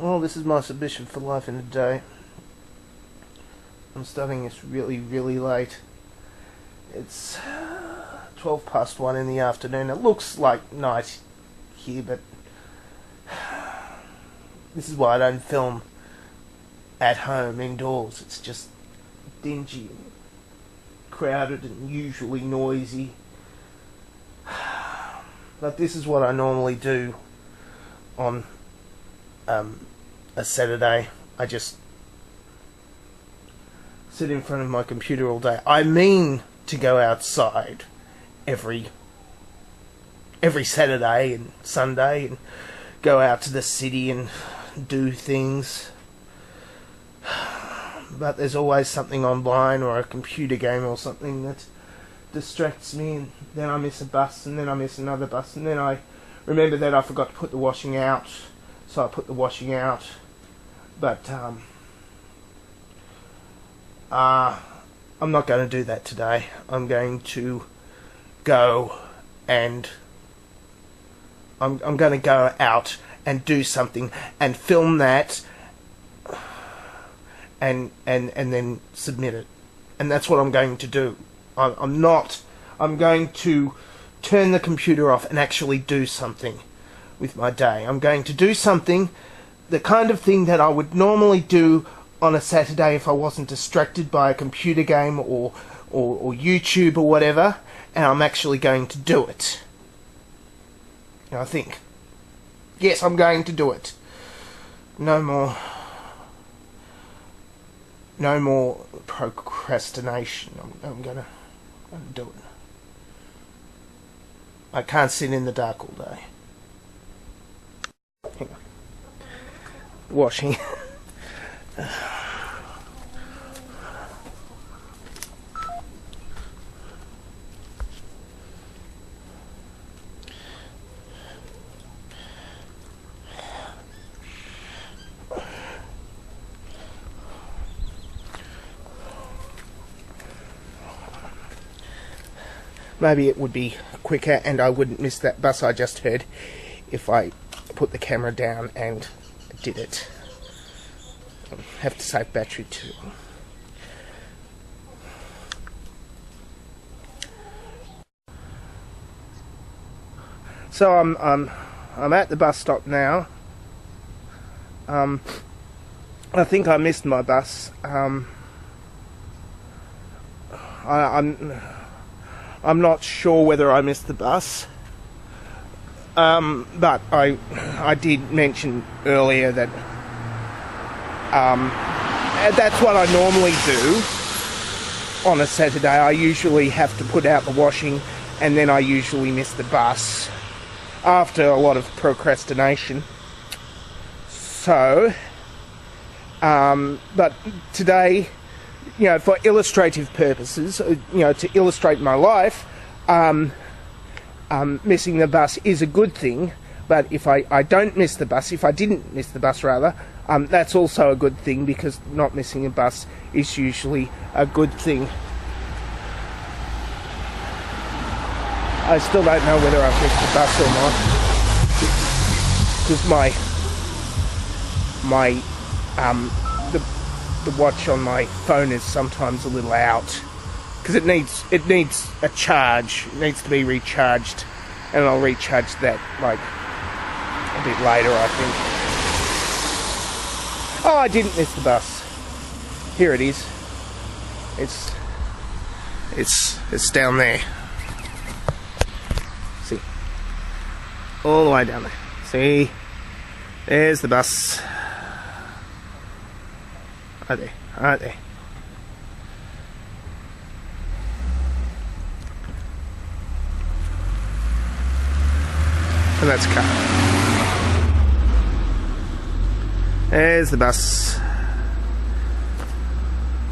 Well, this is my submission for life in a day. I'm starting this really, really late. It's 12 past 1 in the afternoon. It looks like night here, but this is why I don't film at home indoors. It's just dingy, crowded and usually noisy. But this is what I normally do on a Saturday. I just sit in front of my computer all day. I mean to go outside every Saturday and Sunday and go out to the city and do things. But there's always something online or a computer game or something that distracts me, and then I miss a bus, and then I miss another bus, and then I remember that I forgot to put the washing out, so I put the washing out. But I'm not going to do that today. I'm going to go and I'm going to go out and do something and film that and then submit it. And that's what I'm going to do. I'm going to turn the computer off and actually do something with my day. I'm going to do something, the kind of thing that I would normally do on a Saturday if I wasn't distracted by a computer game or YouTube or whatever, and I'm actually going to do it. I think. Yes, I'm going to do it. No more procrastination. I'm gonna do it. I can't sit in the dark all day. Hang on. Washing. Maybe it would be quicker and I wouldn't miss that bus I just heard if I put the camera down and did it. I have to save battery too. So I'm at the bus stop now. I think I missed my bus. I'm not sure whether I missed the bus, but I did mention earlier that that's what I normally do on a Saturday. I usually have to put out the washing, and then I usually miss the bus after a lot of procrastination. So, but today, for illustrative purposes, to illustrate my life, missing the bus is a good thing. But if I don't miss the bus, if I didn't miss the bus rather, that's also a good thing, because not missing a bus is usually a good thing. I still don't know whether I've missed the bus or not, because the watch on my phone is sometimes a little out, because it needs a charge. It needs to be recharged, and I'll recharge that like a bit later, I think. Oh, I didn't miss the bus. Here it is. It's down there. See, all the way down there. See, there's the bus. Right there. And that's a car. There's the bus.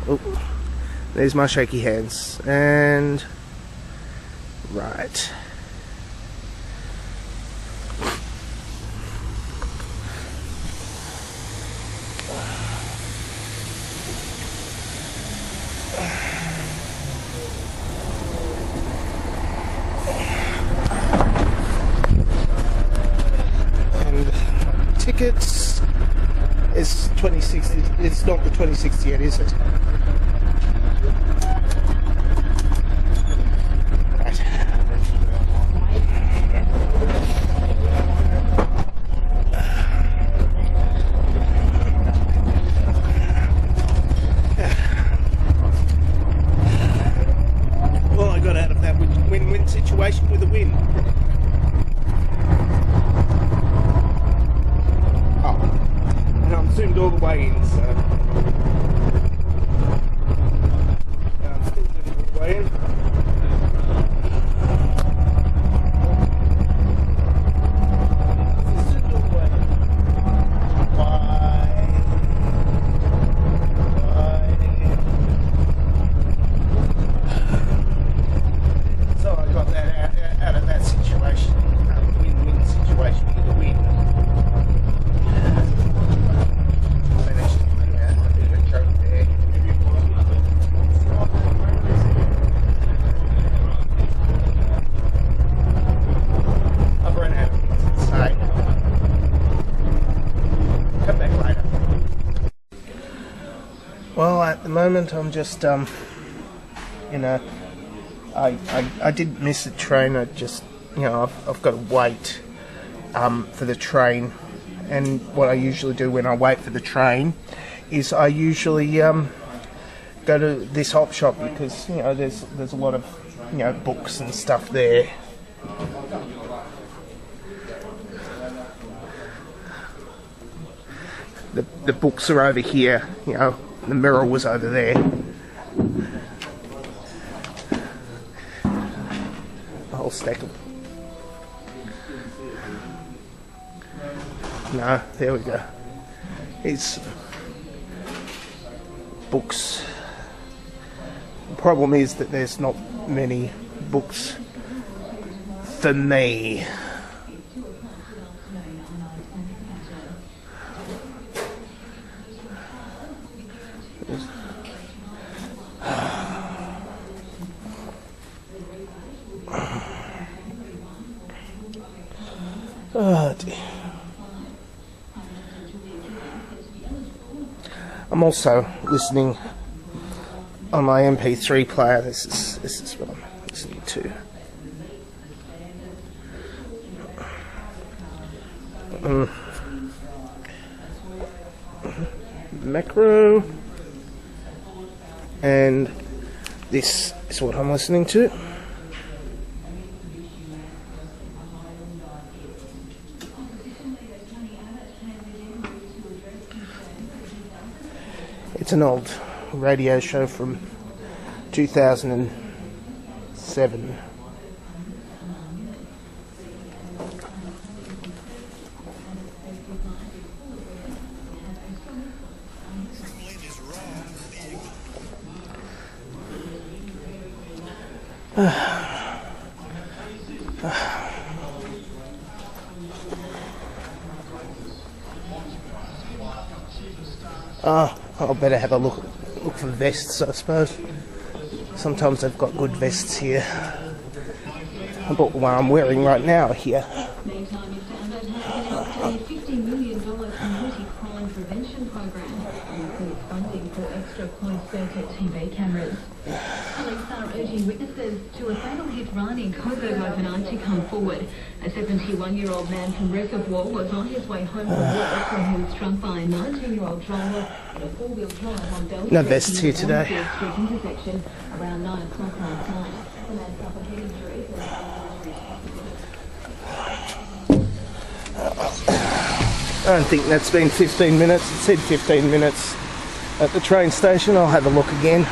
Oh, there's my shaky hands. And right. Tickets. It's 26. It's not the 26th yet, is it? Right. Well, I got out of that win-win situation with a win. And I'm zoomed all the way in, so I'm still zoomed all the way in. Zoomed all the way in. So I got that out of that situation, win-win situation with a win. I've run out of things to say. Come back later. Well, at the moment I'm just, you know, I didn't miss the train. I just, you know, I've got to wait for the train. And what I usually do when I wait for the train is I usually go to this op shop because, you know, there's a lot of, you know, books and stuff there. The books are over here, you know, the mirror was over there. A whole stack of... No, there we go. It's books. The problem is that there's not many books for me. Oh dear. I'm also listening on my MP3 player. This is what I'm listening to. Macro, and this is what I'm listening to. It's an old radio show from 2007. I'll better have a look for vests, I suppose. Sometimes they've got good vests here. I bought the one I'm wearing right now here. Meantime, you found out how to get a $50 million community crime prevention program and includes funding for extra closed-circuit TV cameras. Police are urging witnesses to a fatal hit run in Coburg overnight to come forward. A 71-year-old man from Reservoir was on his way home from work when he was struck by a 19-year-old driver in a four-wheel drive on Bell Street. No vests here today. Intersection around 9 o'clock last night. The man suffered head injuries I don't think that's been 15 minutes. It said 15 minutes at the train station. I'll have a look again.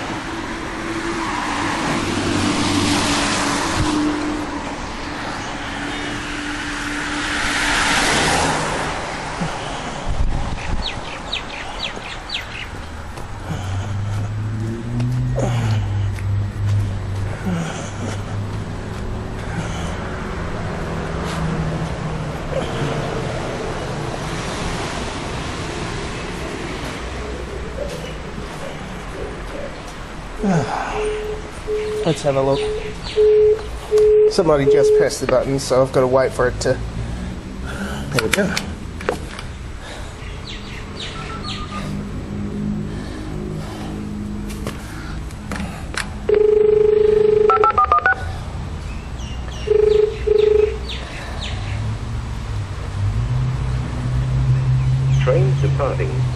Let's have a look. Somebody just pressed the button, so I've got to wait for it to... There we go.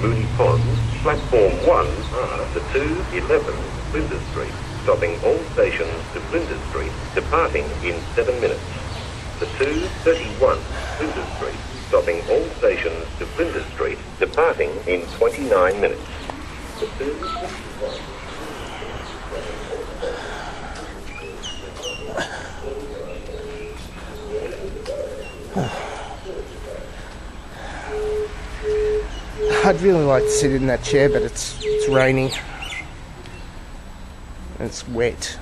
Mooney Ponds, Platform 1R to 211 Flinders Street, stopping all stations to Flinders Street, departing in 7 minutes. To 231 Flinders Street, stopping all stations to Flinders Street, departing in 29 minutes. To 231. I'd really like to sit in that chair, but it's raining and it's wet.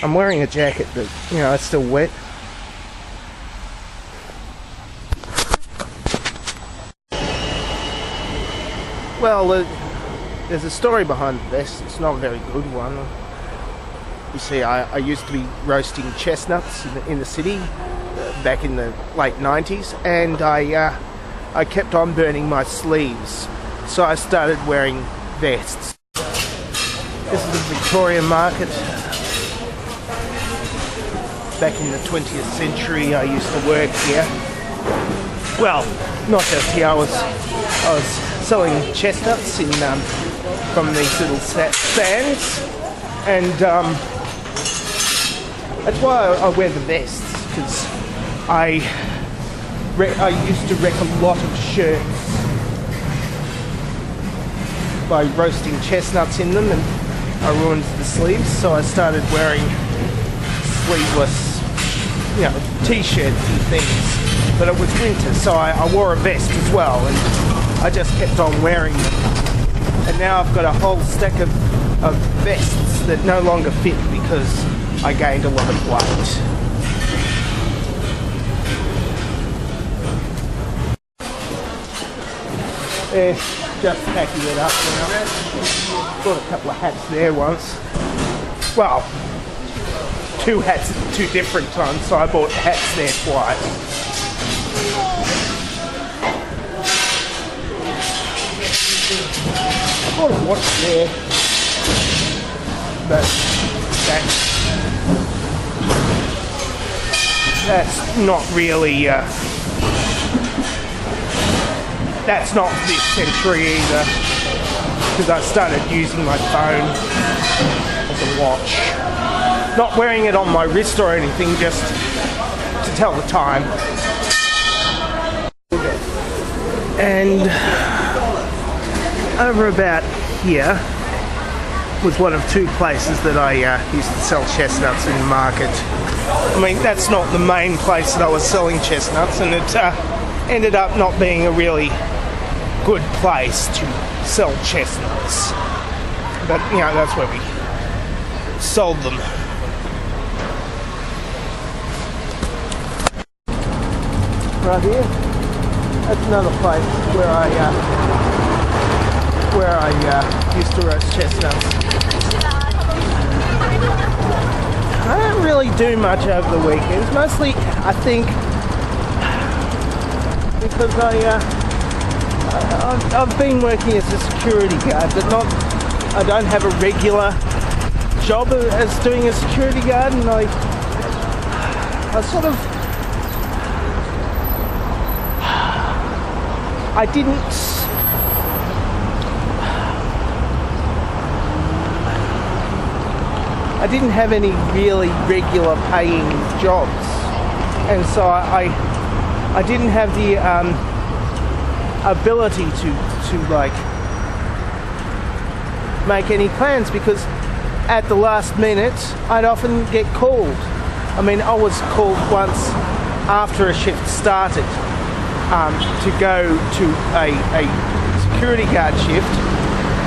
I'm wearing a jacket, but you know, it's still wet. Well, there's a story behind this. It's not a very good one. You see, I used to be roasting chestnuts in the city back in the late 90s, and I kept on burning my sleeves, so I started wearing vests. This is the Victoria Market. Back in the 20th century, I used to work here. Well, not just here. I was selling chestnuts in from these little stands, and that's why I wear the vests, because I used to wreck a lot of shirts by roasting chestnuts in them, and I ruined the sleeves, so I started wearing sleeveless, you know, t-shirts and things. But it was winter, so I wore a vest as well, and I just kept on wearing them. And now I've got a whole stack of vests that no longer fit because I gained a lot of weight. Just packing it up now. Bought a couple of hats there once. Well, 2 hats at 2 different times, so I bought hats there twice. I bought a watch there, but that's not really, that's not this century either, because I started using my phone as a watch. Not wearing it on my wrist or anything, just to tell the time. And over about here was one of 2 places that I used to sell chestnuts in the market. I mean, that's not the main place that I was selling chestnuts, and it ended up not being a really good place to sell chestnuts. But, you know, that's where we sold them. Right here, that's another place where I used to roast chestnuts. I don't really do much over the weekends, mostly I think because I've been working as a security guard, but I don't have a regular job as doing a security guard, and I sort of I didn't have any really regular paying jobs, and so I didn't have the ability to like make any plans, because at the last minute I'd often get called. I mean, I was called once after a shift started to go to a security guard shift,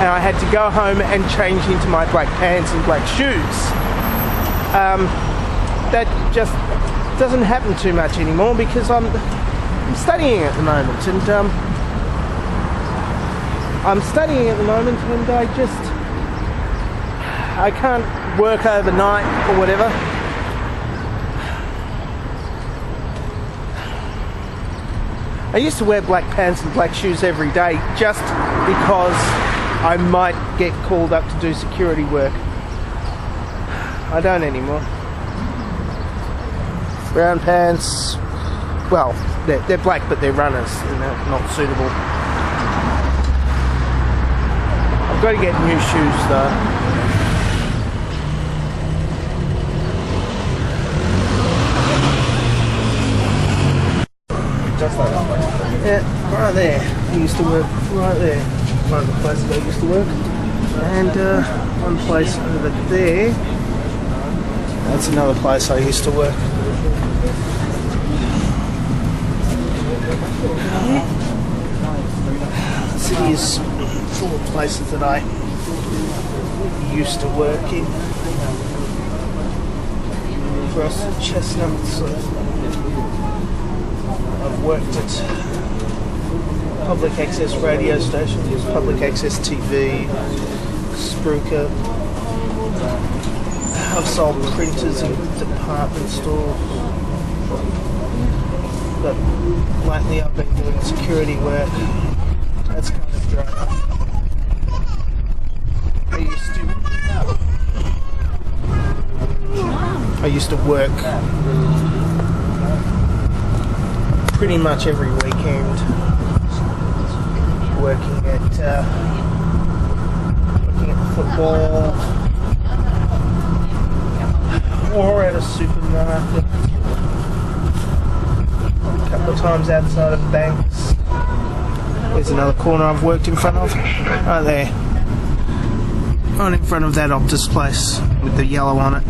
and I had to go home and change into my black pants and black shoes. That just doesn't happen too much anymore because I'm studying at the moment, and I can't work overnight or whatever. I used to wear black pants and black shoes every day just because I might get called up to do security work. I don't anymore. Brown pants. Well, they're black, but they're runners, and they're not suitable. I've got to get new shoes though. Yeah, right there. I used to work right there. One of the places I used to work. And one place over there. That's another place I used to work. The city is full of places that I used to work in. Across the Chestnuts, I've worked at public access radio stations, public access TV, Spruker. I've sold printers in department stores. But lately I've been doing security work. That's kind of dry. I used to work pretty much every weekend, working at football or at a supermarket. A couple of times outside of banks. There's another corner I've worked in front of. Right there. Right in front of that Optus place with the yellow on it.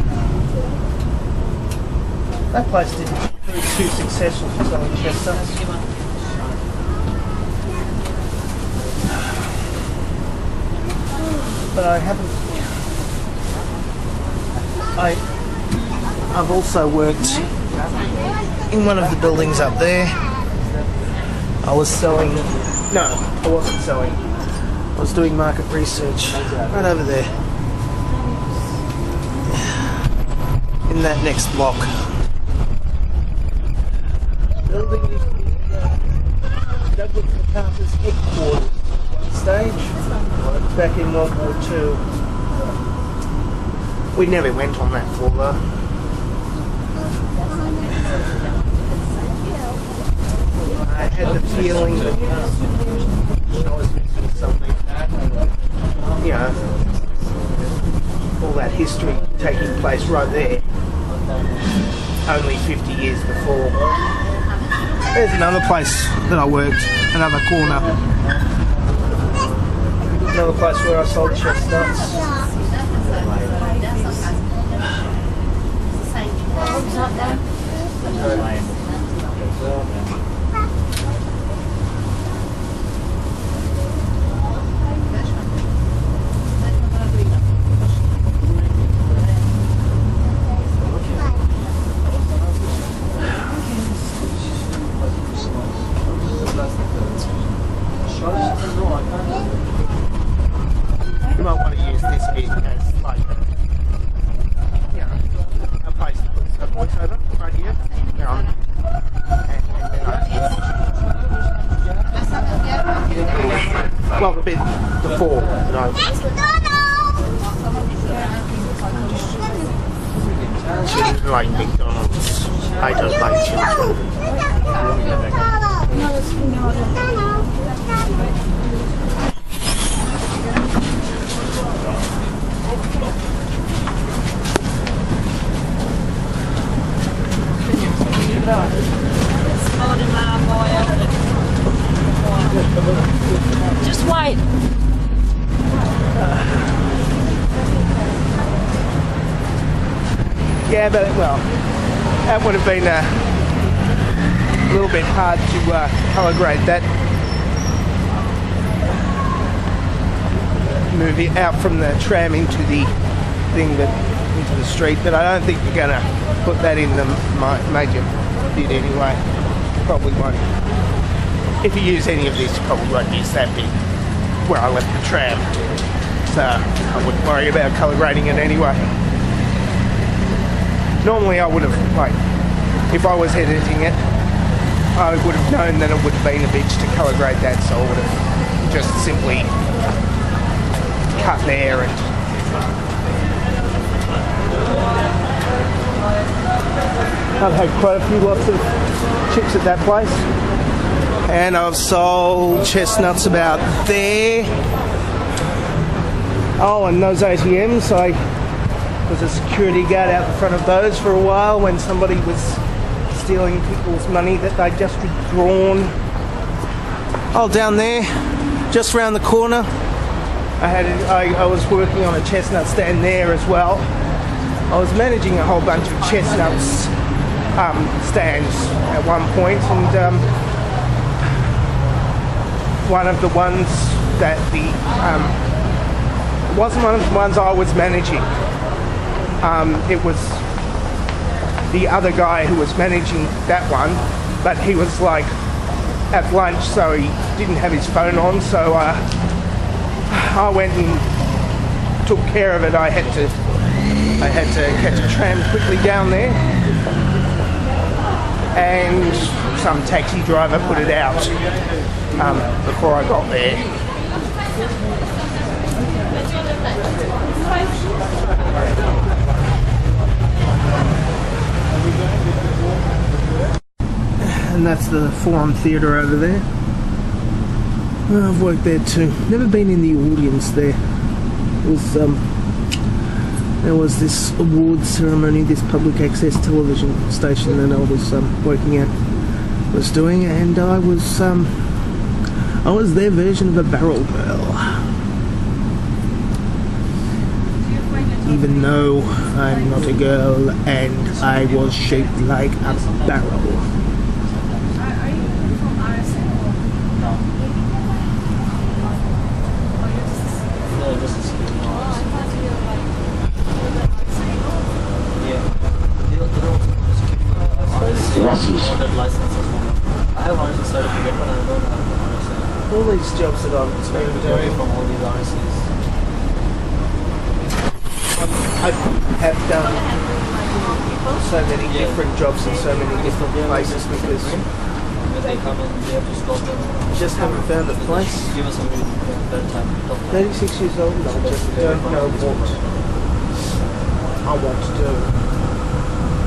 That place didn't prove too successful for selling chestnuts. But I haven't. I've also worked in one of the buildings up there. I was selling. No, I wasn't selling. I was doing market research right over there. In that next block. Building used to be Douglas MacArthur's headquarters at one stage, back in World War II. We never went on that floor though. I had the feeling that I was missing something. You know, all that history taking place right there, only 50 years before. There's another place that I worked, another corner. Another place where I sold chestnuts. You might want to use this bit as like, you know, a place to put a voiceover right here. And then well, the bit before, you know. Children like McDonald's. I don't like children. Just wait. Yeah, but well, that would have been a little bit hard to colour grade that movie out from the tram into the thing that into the street. But I don't think you're gonna put that in the major bit anyway. Probably won't. If you use any of this, you probably won't use that bit where I left the tram. So I wouldn't worry about colour grading it anyway. Normally I would have, like, if I was editing it, I would have known that it would have been a bitch to colour grade that, so I would have just simply cut there and I've had quite a few lots of chips at that place. And I've sold chestnuts about there. Oh, and those ATMs, I was a security guard out the front of those for a while when somebody was stealing people's money that they'd just withdrawn. Oh, down there, just round the corner, I was working on a chestnut stand there as well. I was managing a whole bunch of chestnuts stands at one point, and one of the ones that it wasn't one of the ones I was managing. It was the other guy who was managing that one, but he was like at lunch, so he didn't have his phone on, so I went and took care of it. I had to catch a tram quickly down there, and some taxi driver put it out before I got there. And that's the Forum Theatre over there. I've worked there too. Never been in the audience there. There was this awards ceremony, this public access television station that I was working at was doing, and I was their version of a barrel girl. Even though I'm not a girl and I was shaped like a barrel. All these jobs that I've been doing from all these RSCs. I have done so many different jobs in so many different places because I just haven't found a place. 36 years old and I just don't know what I want to do.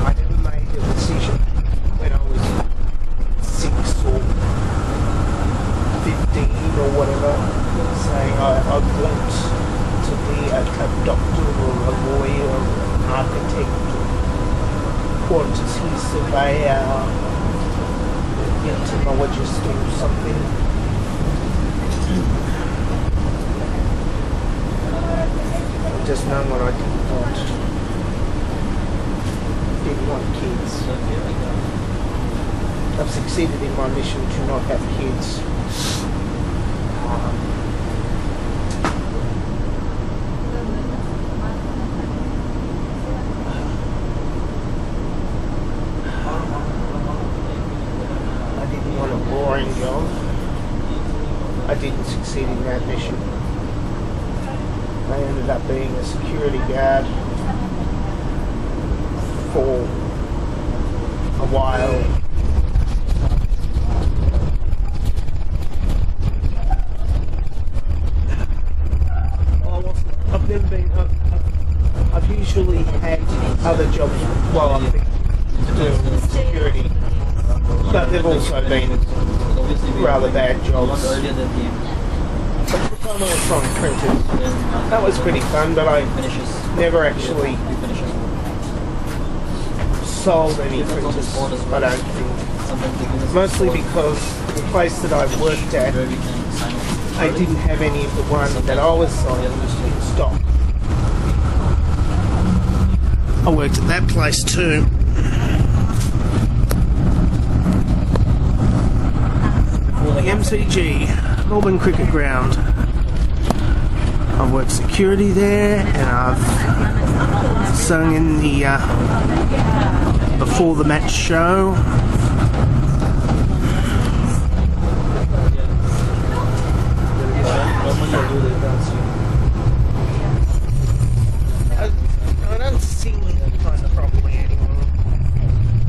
I never made a decision when I was 6 or 15 or whatever, saying I want to be a doctor or a lawyer or an architect or quantity surveyor, entomologist or something. I just know what I didn't want. Didn't want kids. I've succeeded in my mission to not have kids. I didn't want a boring job. I didn't succeed in that mission. I ended up being a security guard for a while. I've usually had other jobs while I've been doing security, but they've also been rather bad jobs. I'm electronic printers. That was pretty fun, but I never actually sold any printers, I don't think. Mostly because the place that I worked at, I didn't have any of the ones that I was selling in stock. I worked at that place too. The MCG, Melbourne Cricket Ground. I've worked security there, and I've sung in the before the match show. I don't sing properly anymore.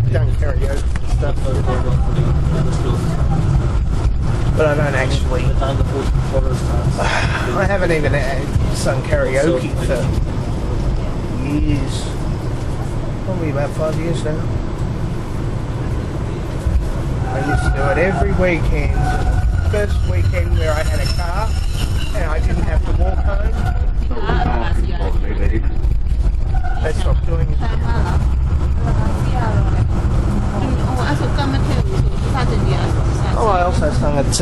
I don't karaoke and stuff. But I don't actually. I haven't even sung karaoke for years. Probably about 5 years now. I used to do it every weekend. First weekend where I had a car and I didn't have to walk home. They stopped doing it. Oh, I also sung at,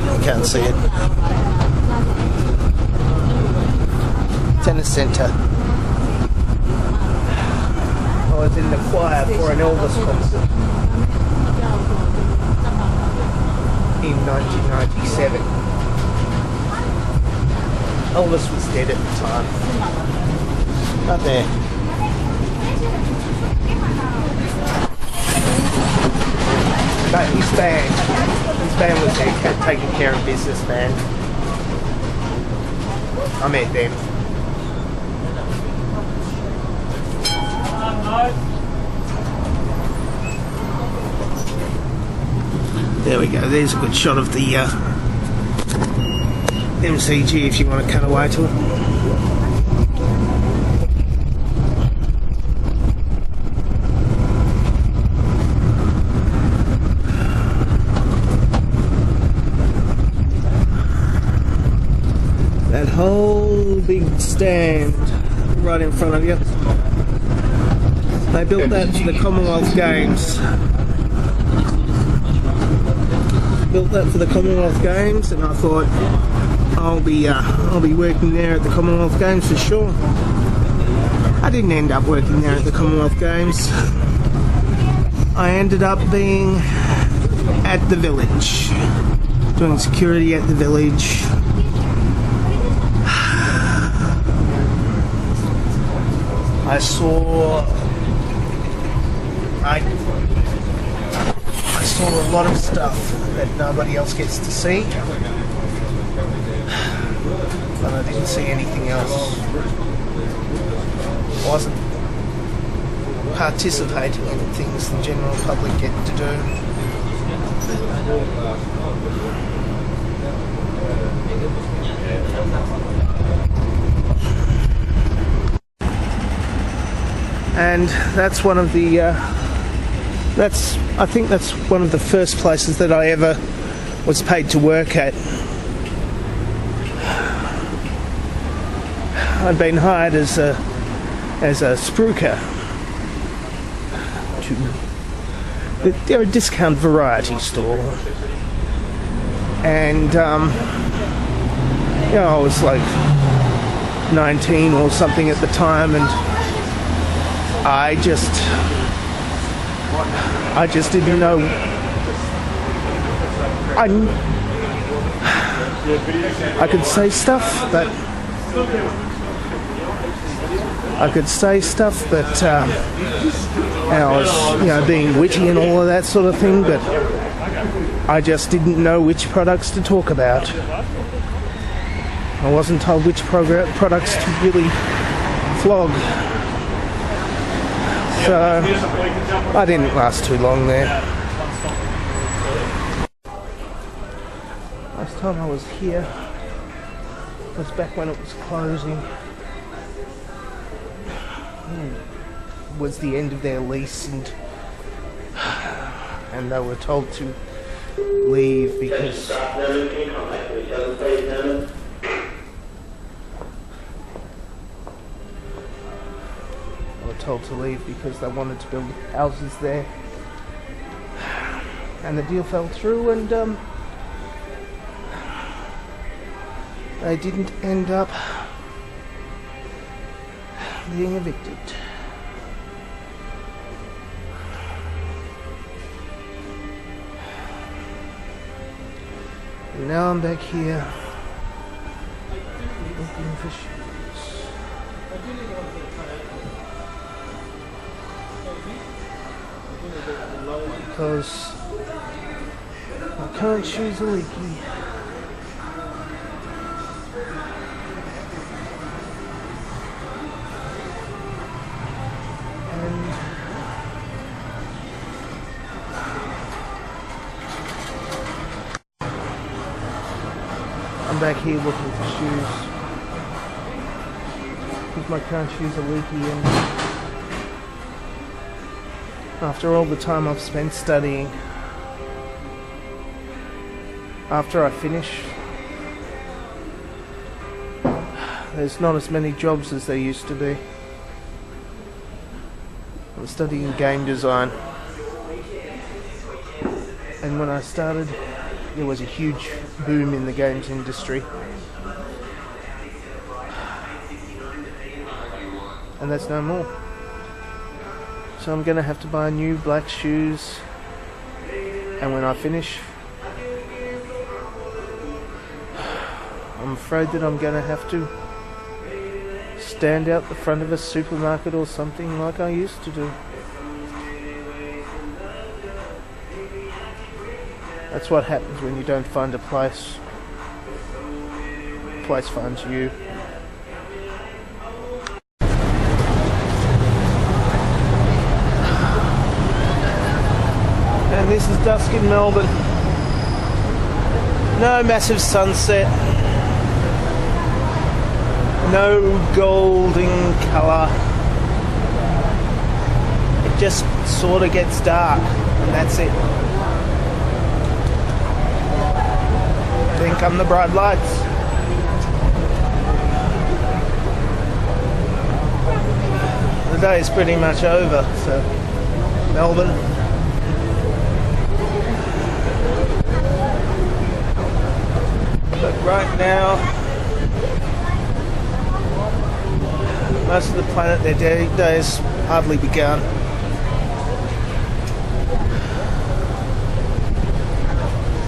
you can't see it. Tennis Centre. I was in the choir for an Elvis concert in 1997. Elvis was dead at the time. Right there. But his band was there, taking care of business, man. I met them. There we go, there's a good shot of the MCG if you want to cut away to it. That whole big stand right in front of you. They built that for the Commonwealth Games. Built that for the Commonwealth Games, and I thought I'll be working there at the Commonwealth Games for sure. I didn't end up working there at the Commonwealth Games. I ended up being at the village, doing security at the village. I saw a lot of stuff that nobody else gets to see, but I didn't see anything else. I wasn't participating in things the general public get to do. And that's one of the I think that's one of the first places that I ever was paid to work at. I'd been hired as a spruiker they're a discount variety store, and I was like 19 or something at the time, and I just didn't know. I could say stuff, but and I was, being witty and all of that sort of thing, but I just didn't know which products to talk about. I wasn't told which products to really flog. So I didn't last too long there. Last time I was here was back when it was closing. Was the end of their lease, and they were told to leave because they wanted to build houses there, and the deal fell through, and they didn't end up being evicted. And now I'm back here looking for shoes. Because my current shoes are leaky. And I'm back here looking for shoes. Because my current shoes are leaky, and After all the time I've spent studying, after I finish, there's not as many jobs as there used to be. I'm studying game design, and when I started there was a huge boom in the games industry, and that's no more. So I'm gonna have to buy new black shoes, and when I finish, I'm afraid that I'm gonna have to stand out the front of a supermarket or something like I used to do. That's what happens when you don't find a place. The place finds you. And this is dusk in Melbourne. No massive sunset. No golden colour. It just sort of gets dark, and that's it. Then come the bright lights. The day is pretty much over, so Melbourne. But right now, most of the planet, their day's hardly begun.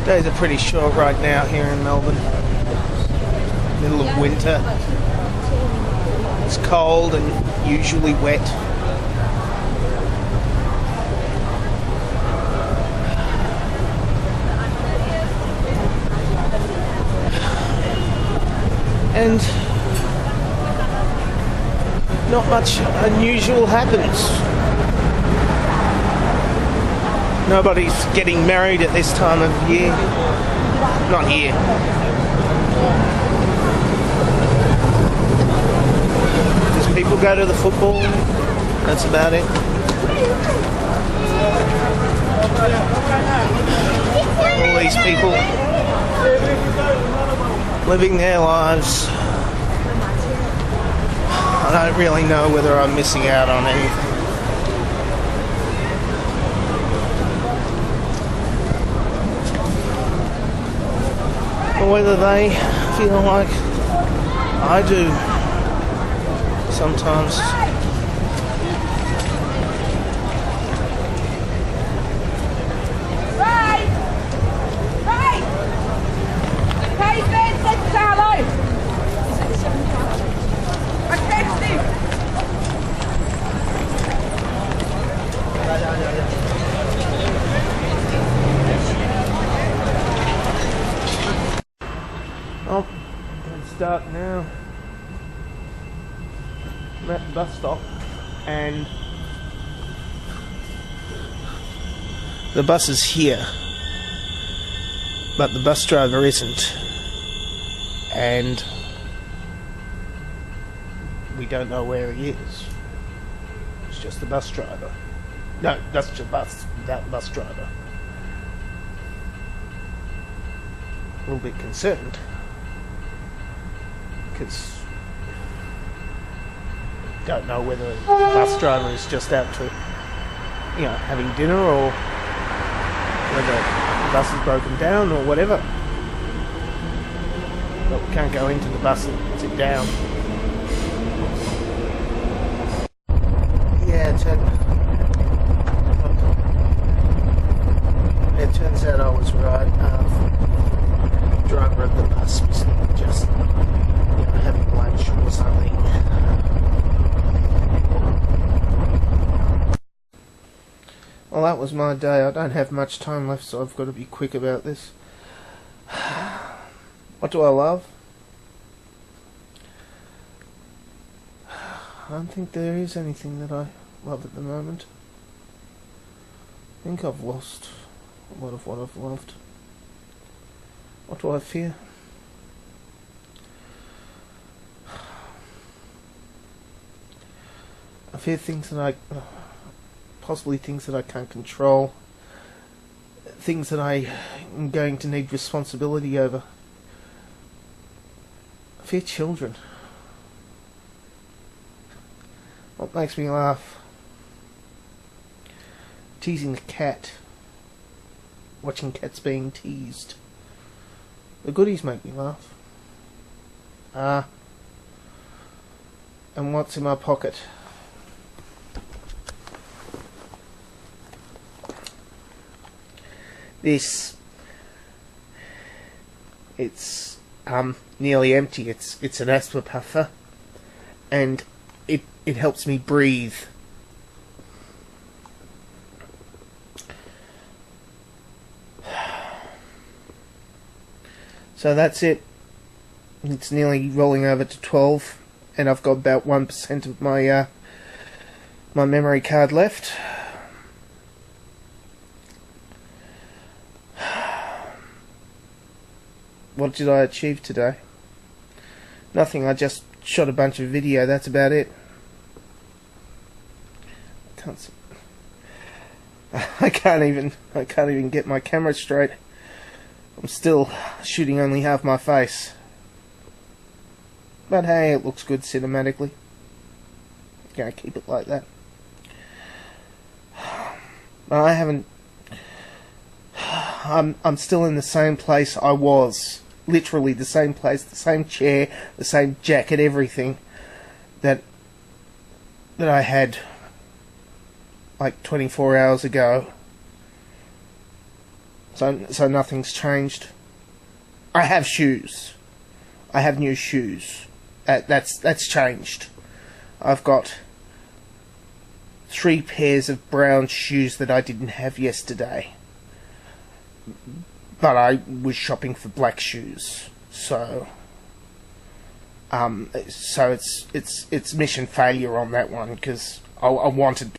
Days are pretty short right now here in Melbourne. Middle of winter. It's cold and usually wet. And not much unusual happens. Nobody's getting married at this time of year. Not here. Just people go to the football. That's about it. All these people living their lives. I don't really know whether I'm missing out on anything. Or whether they feel like I do sometimes. Oh, it's dark now. I'm at the bus stop, and the bus is here, but the bus driver isn't, and we don't know where he is. It's just the bus driver. No, that's just bus. That bus driver. A little bit concerned. Because don't know whether the bus driver is just out to, having dinner, or whether the bus is broken down or whatever. But we can't go into the bus and sit down. Yeah, it turns out I was right. Driver of the bus was just having lunch or something. Well, that was my day. I don't have much time left, so I've got to be quick about this. What do I love? I don't think there is anything that I love at the moment. I think I've lost a lot of what I've loved. What do I fear? I fear things that I possibly things that I can't control, things that I am going to need responsibility over. I fear children. What makes me laugh? Teasing the cat. Watching cats being teased. The goodies make me laugh. And what's in my pocket? This. It's nearly empty. It's an asthma puffer, and it helps me breathe. So that's it. It's nearly rolling over to 12, and I've got about 1% of my my memory card left. What did I achieve today? Nothing. I just shot a bunch of video. That's about it. I can't even get my camera straight. I'm still shooting only half my face. But hey, it looks good cinematically. Gonna keep it like that. But I haven't. I'm still in the same place I was. Literally the same place, the same chair, the same jacket, everything that I had like 24 hours ago. So nothing's changed. I have shoes. I have new shoes. That's changed. I've got 3 pairs of brown shoes that I didn't have yesterday. But I was shopping for black shoes. So it's mission failure on that one, because I wanted